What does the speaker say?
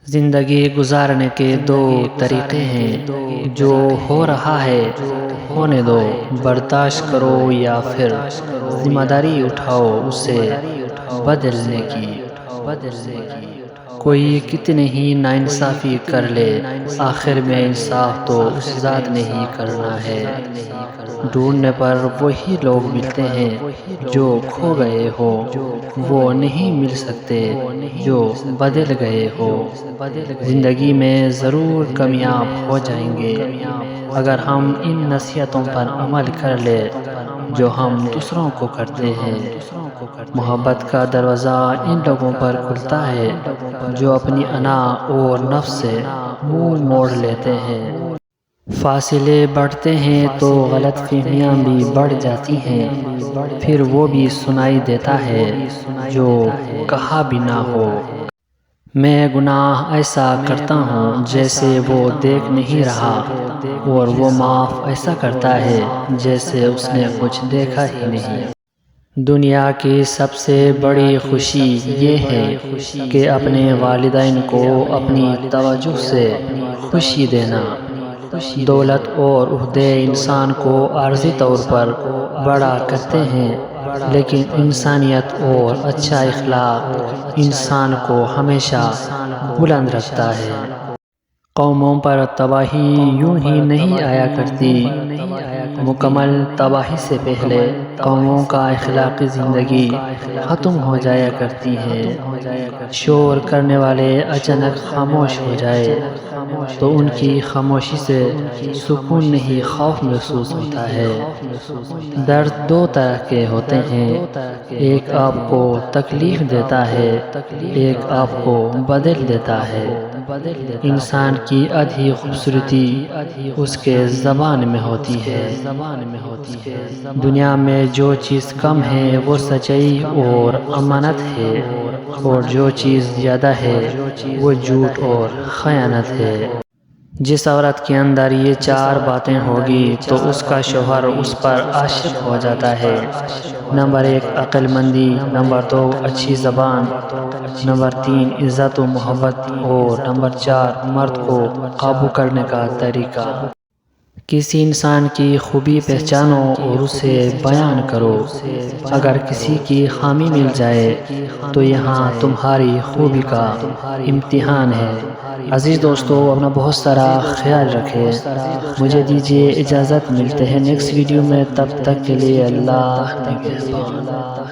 زندگی گزارنے کے دو طریقے ہیں، جو ہو رہا ہے ہونے دو، برداشت کرو یا پھر ذمہ داری اٹھاؤ اسے بدلنے کی۔ کوئی کتنی ہی ناانصافی کر لے، آخر میں انصاف تو اس ذات نے ہی کرنا ہے۔ ڈھونڈنے پر وہی لوگ ملتے ہیں جو کھو گئے ہو، وہ نہیں مل سکتے جو بدل گئے ہو۔ زندگی میں ضرور کامیاب ہو جائیں گے اگر ہم ان نصیحتوں پر عمل کر لیں جو ہم دوسروں کو کرتے ہیں۔ محبت کا دروازہ ان لوگوں پر کھلتا ہے جو اپنی انا اور نفس سے منہ موڑ لیتے ہیں۔ فاصلے بڑھتے ہیں تو غلط فہمیاں بھی بڑھ جاتی ہیں، پھر وہ بھی سنائی دیتا ہے جو کہا بھی نہ ہو۔ میں گناہ ایسا کرتا ہوں جیسے وہ دیکھ نہیں رہا، اور وہ معاف ایسا کرتا ہے جیسے اس نے کچھ دیکھا ہی نہیں۔ دنیا کی سب سے بڑی خوشی یہ ہے کہ اپنے والدین کو اپنی توجہ سے خوشی دینا۔ دولت اور عہدے انسان کو عارضی طور پر بڑا کرتے ہیں، لیکن انسانیت اور اچھا اخلاق انسان کو ہمیشہ بلند رکھتا ہے۔ قوموں پر تباہی یوں ہی نہیں آیا کرتی، مکمل تباہی سے پہلے قوموں کا اخلاقی زندگی ختم ہو جایا کرتی ہے۔ شور کرنے والے اچانک خاموش ہو جائے تو ان کی خاموشی سے سکون نہیں خوف محسوس ہوتا ہے۔ درد دو طرح کے ہوتے ہیں، ایک آپ کو تکلیف دیتا ہے، ایک آپ کو بدل دیتا ہے۔ انسان کی آدھی خوبصورتی اس کے زبان میں ہوتی ہے۔ دنیا میں جو چیز کم ہے وہ سچائی اور امانت ہے، اور جو چیز زیادہ ہے وہ جھوٹ اور خیانت ہے۔ جس عورت کے اندر یہ چار باتیں ہوگی تو اس کا شوہر اس پر عاشق ہو جاتا ہے۔ نمبر 1 عقل مندی، نمبر 2 اچھی زبان، نمبر 3 عزت و محبت، اور نمبر 4 مرد کو قابو کرنے کا طریقہ۔ کسی انسان کی خوبی پہچانو اور اسے بیان کرو۔ اگر کسی کی خامی مل جائے تو یہاں تمہاری خوبی کا امتحان ہے۔ عزیز دوستو، اپنا بہت سارا خیال رکھیں۔ مجھے دیجیے اجازت، ملتے ہیں نیکسٹ ویڈیو میں، تب تک کے لیے اللہ نگہبان۔